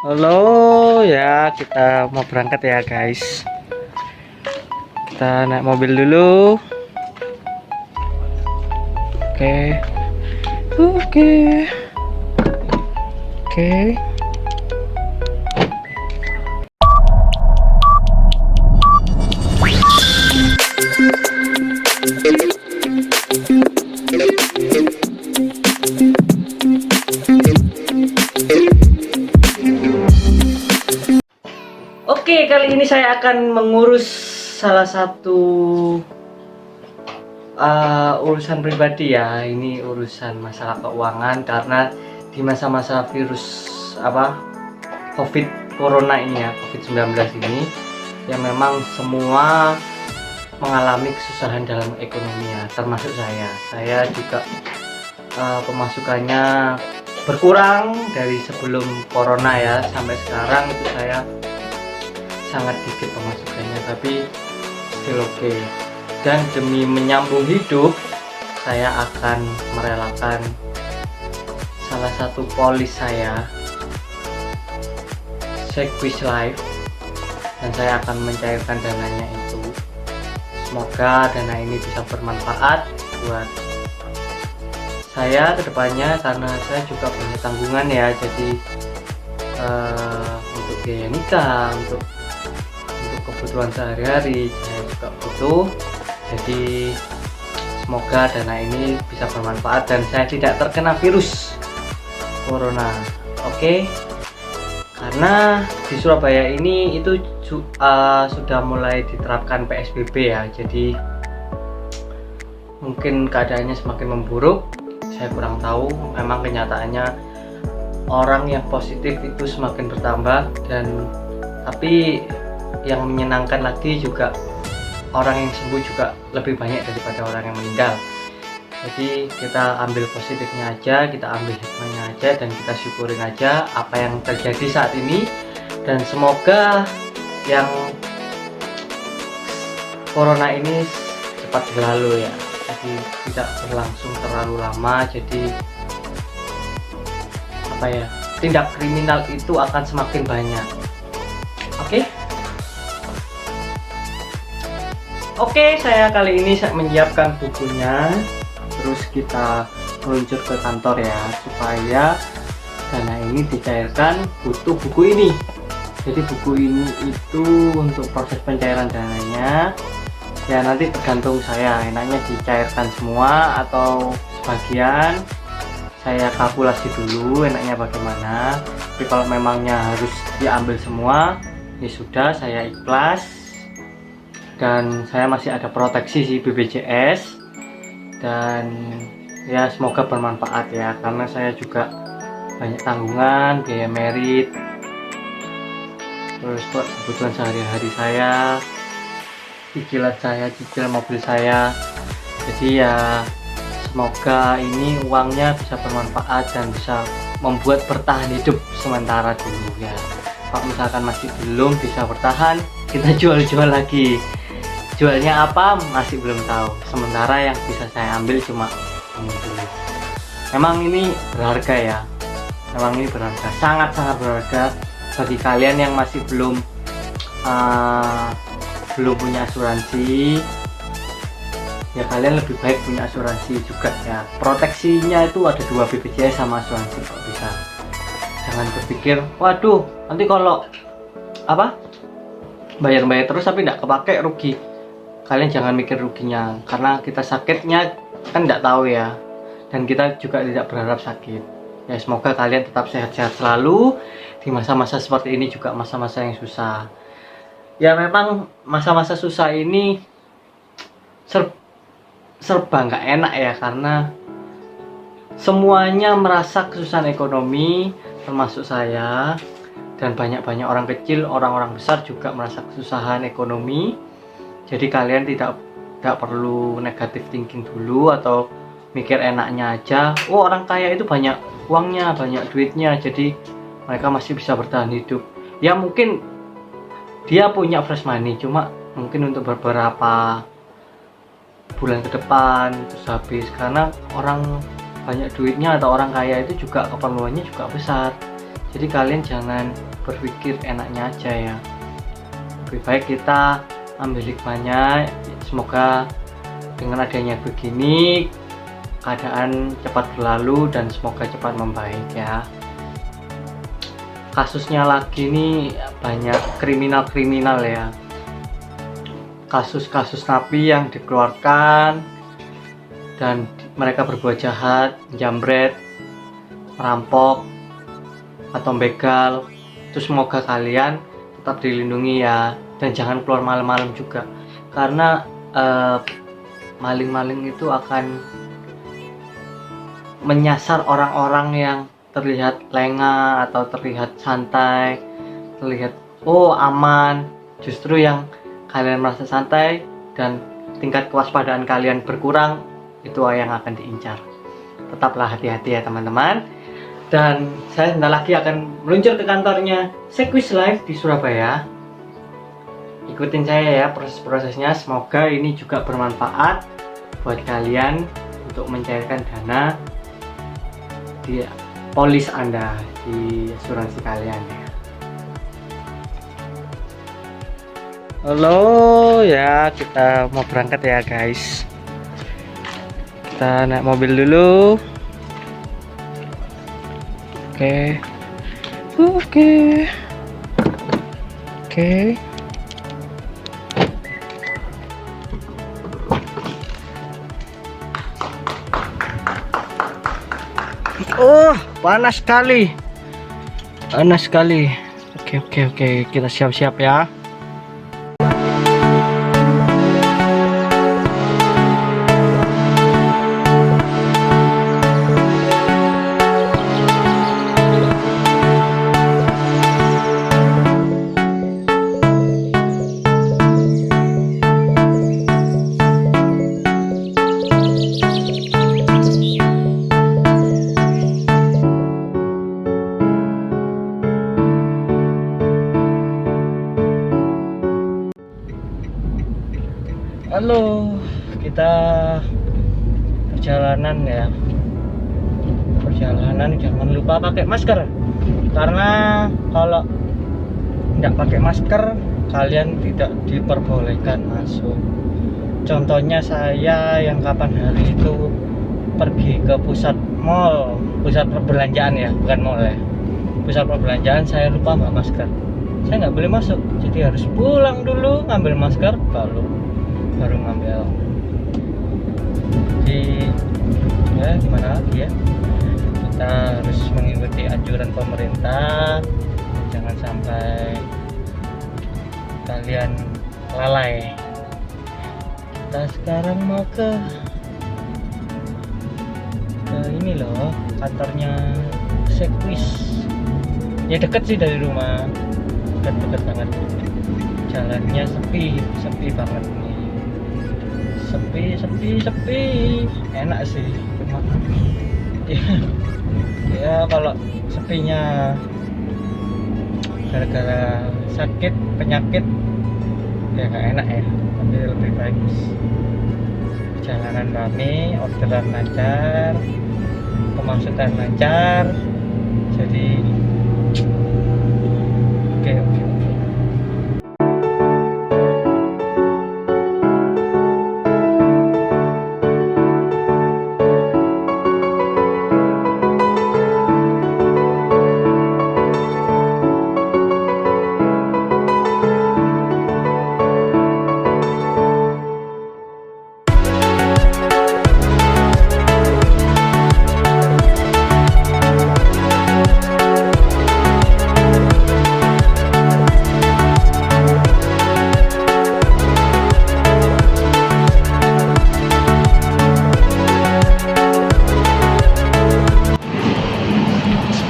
Halo ya, kita mau berangkat ya guys. Kita naik mobil dulu. Oke. Oke. Oke. Oke, kali ini saya akan mengurus salah satu urusan pribadi ya. Ini urusan masalah keuangan karena di masa-masa virus COVID Corona ini ya, COVID-19 ini yang memang semua mengalami kesusahan dalam ekonomi ya, termasuk saya. Saya juga pemasukannya berkurang dari sebelum Corona ya, sampai sekarang itu saya sangat dikit pemasukannya, tapi still oke. Dan demi menyambung hidup, saya akan merelakan salah satu polis saya, Sequis Life, dan saya akan mencairkan dananya itu. Semoga dana ini bisa bermanfaat buat saya kedepannya, karena saya juga punya tanggungan ya. Jadi untuk biaya nikah, untuk kebutuhan sehari-hari saya juga butuh. Jadi semoga dana ini bisa bermanfaat dan saya tidak terkena virus corona. Oke. Karena di Surabaya ini itu sudah mulai diterapkan PSBB ya. Jadi mungkin keadaannya semakin memburuk. Saya kurang tahu. Memang kenyataannya orang yang positif itu semakin bertambah, dan tapi yang menyenangkan lagi juga orang yang sembuh juga lebih banyak daripada orang yang meninggal. Jadi kita ambil positifnya aja, kita ambil hikmahnya aja, dan kita syukurin aja apa yang terjadi saat ini. Dan semoga yang corona ini cepat berlalu ya, jadi tidak berlangsung terlalu lama. Jadi tindak kriminal itu akan semakin banyak. Oke, saya kali ini menyiapkan bukunya, terus kita meluncur ke kantor ya, supaya dana ini dicairkan. Butuh buku ini. Jadi buku ini itu untuk proses pencairan dananya ya, nanti tergantung saya, enaknya dicairkan semua atau sebagian. Saya kalkulasi dulu enaknya bagaimana. Tapi kalau memangnya harus diambil semua, ya sudah, saya ikhlas. Dan saya masih ada proteksi sih, BPJS, dan ya semoga bermanfaat ya, karena saya juga banyak tanggungan, biaya merit, terus buat kebutuhan sehari-hari saya, cicilan saya, cicil mobil saya. Jadi ya semoga ini uangnya bisa bermanfaat dan bisa membuat bertahan hidup sementara dulu ya. Kalau misalkan masih belum bisa bertahan, kita jual-jual lagi. Jualnya apa masih belum tahu. Sementara yang bisa saya ambil cuma ini dulu. Memang ini berharga ya. Memang ini berharga, sangat-sangat berharga bagi kalian yang masih belum punya asuransi. Ya kalian lebih baik punya asuransi juga ya. Proteksinya itu ada 2, BPJS sama asuransi kalau bisa. Jangan berpikir, waduh nanti kalau bayar terus tapi tidak kepake rugi. Kalian jangan mikir ruginya, karena kita sakitnya kan tidak tahu ya, dan kita juga tidak berharap sakit ya. Semoga kalian tetap sehat-sehat selalu di masa-masa seperti ini, juga masa-masa yang susah ya. Memang masa-masa susah ini serba nggak enak ya, karena semuanya merasa kesusahan ekonomi, termasuk saya, dan banyak orang kecil, orang-orang besar juga merasa kesusahan ekonomi. Jadi kalian tidak perlu negatif thinking dulu atau mikir enaknya aja. Oh, orang kaya itu banyak uangnya, banyak duitnya, jadi mereka masih bisa bertahan hidup. Ya mungkin dia punya fresh money, cuma mungkin untuk beberapa bulan ke depan terus habis. Karena orang banyak duitnya atau orang kaya itu juga keperluannya juga besar. Jadi kalian jangan berpikir enaknya aja ya. Lebih baik kita ambil hikmahnya. Semoga dengan adanya begini keadaan cepat berlalu dan semoga cepat membaik ya. Kasusnya lagi ini banyak kriminal-kriminal ya, kasus-kasus napi yang dikeluarkan dan mereka berbuat jahat, jambret, merampok atau begal. Itu semoga kalian tetap dilindungi ya, dan jangan keluar malam-malam juga, karena maling-maling itu akan menyasar orang-orang yang terlihat lengah atau terlihat santai, terlihat aman. Justru yang kalian merasa santai dan tingkat kewaspadaan kalian berkurang, itu yang akan diincar. Tetaplah hati-hati ya teman-teman. Dan saya sebentar lagi akan meluncur ke kantornya Sekwis Life di Surabaya. Ikutin saya ya proses-prosesnya, semoga ini juga bermanfaat buat kalian untuk mencairkan dana di polis Anda, di asuransi kalian ya. Halo ya, kita mau berangkat ya guys. Kita naik mobil dulu. Oke. Panas sekali. Oke, kita siap-siap ya. Halo, kita perjalanan ya. Perjalanan jangan lupa pakai masker, karena kalau tidak pakai masker kalian tidak diperbolehkan masuk. Contohnya saya yang kapan hari itu pergi ke pusat perbelanjaan ya, bukan mall ya, pusat perbelanjaan, saya lupa nggak masker, saya nggak boleh masuk. Jadi harus pulang dulu ngambil masker, baru ngambil. Jadi ya gimana lagi ya, kita harus mengikuti anjuran pemerintah, jangan sampai kalian lalai. Kita sekarang mau ke ini loh, kantornya Sekwis ya, deket sih dari rumah, deket banget. Jalannya sepi banget nih, sepi, enak sih. Cuma ya kalau sepinya gara-gara sakit penyakit ya nggak enak ya, tapi lebih bagus jalanan rame, orderan lancar, pemasukan lancar. Jadi oke.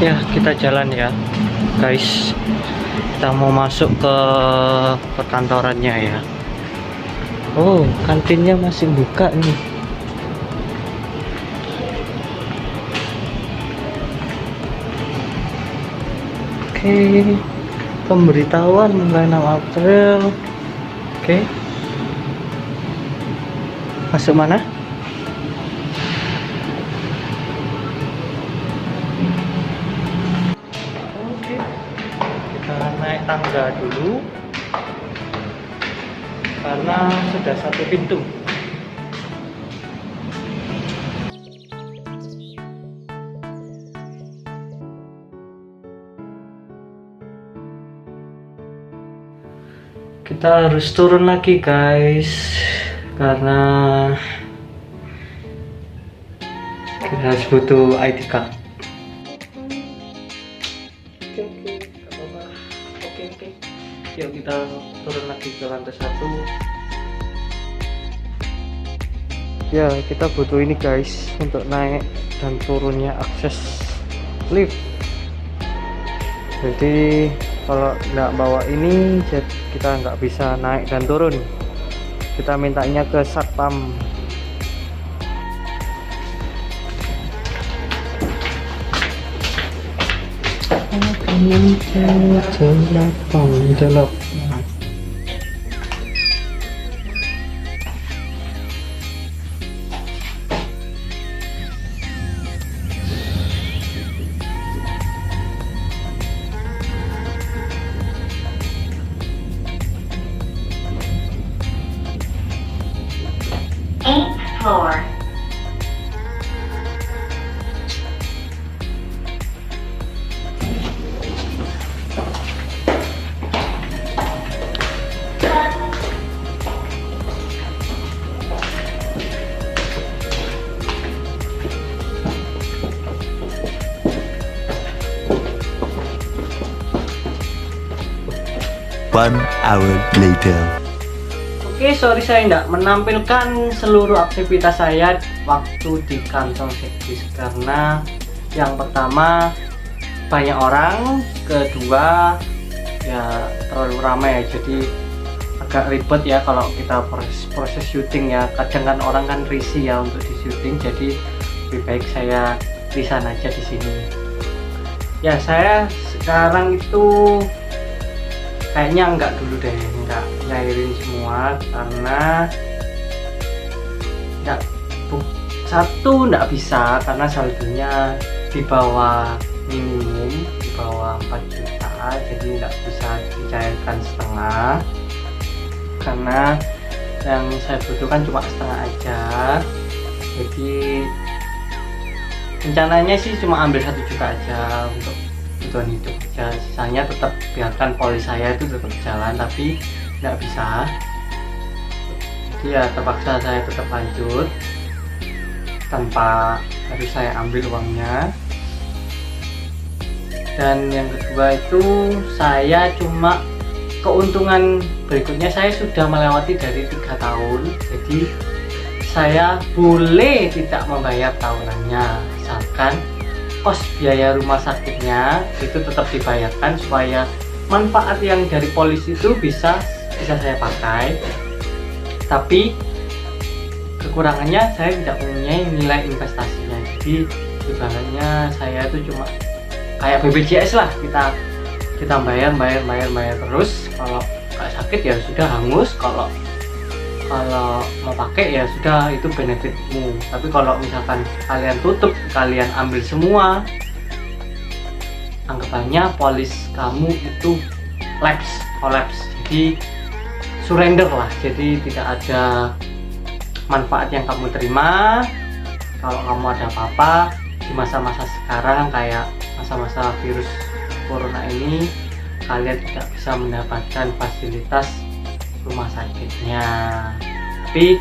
Ya, kita jalan ya guys, kita mau masuk ke perkantorannya ya. Kantinnya masih buka nih. Oke, pemberitahuan mulai 6 April. Oke, masuk mana? naik tangga dulu karena sudah satu pintu. Kita harus turun lagi guys, karena kita harus butuh ID card. Oke. Yuk kita turun lagi ke lantai 1. Ya, kita butuh ini guys untuk naik dan turunnya akses lift. Jadi kalau nggak bawa ini kita nggak bisa naik dan turun. Kita mintanya ke satpam. Floor. One hour later. Oke, sorry saya tidak menampilkan seluruh aktivitas saya waktu di kantor sekdis karena yang pertama banyak orang, kedua ya terlalu ramai ya, jadi agak ribet ya kalau kita proses syuting ya. Kadang kan orang kan risih ya untuk di syuting, jadi lebih baik saya di sana aja di sini. Ya saya sekarang itu kayaknya enggak dulu deh, enggak nyairin semua karena satu enggak bisa karena saldonya di bawah minimum, di bawah 4 juta, jadi enggak bisa dicairkan setengah karena yang saya butuhkan cuma setengah aja. Jadi rencananya sih cuma ambil 1 juta aja untuk kebutuhan hidup aja, sisanya tetap biarkan polis saya itu tetap jalan, tapi nggak bisa. Jadi ya terpaksa saya tetap lanjut tanpa harus saya ambil uangnya. Dan yang kedua itu saya cuma keuntungan berikutnya, saya sudah melewati dari 3 tahun, jadi saya boleh tidak membayar tahunannya, misalkan kos biaya rumah sakitnya itu tetap dibayarkan supaya manfaat yang dari polis itu bisa saya pakai, tapi kekurangannya saya tidak mempunyai nilai investasinya. Jadi ibaratnya saya itu cuma kayak BPJS lah, kita bayar terus, kalau nggak sakit ya sudah hangus, kalau mau pakai ya sudah, itu benefitmu. Tapi kalau misalkan kalian tutup, kalian ambil semua, anggapannya polis kamu itu kolaps, jadi surrender lah, jadi tidak ada manfaat yang kamu terima. Kalau kamu ada apa-apa di masa-masa sekarang kayak masa-masa virus corona ini, kalian tidak bisa mendapatkan fasilitas rumah sakitnya. Tapi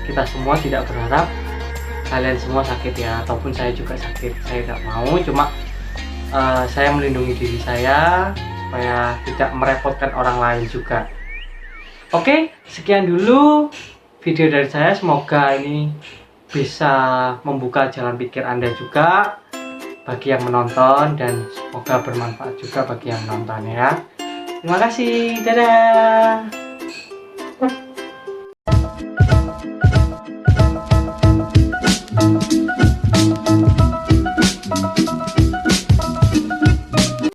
kita semua tidak berharap kalian semua sakit ya, ataupun saya juga sakit, saya tidak mau, cuma saya melindungi diri saya supaya tidak merepotkan orang lain juga. Oke, sekian dulu video dari saya, semoga ini bisa membuka jalan pikir Anda juga bagi yang menonton, dan semoga bermanfaat juga bagi yang menonton ya. Terima kasih, dadah.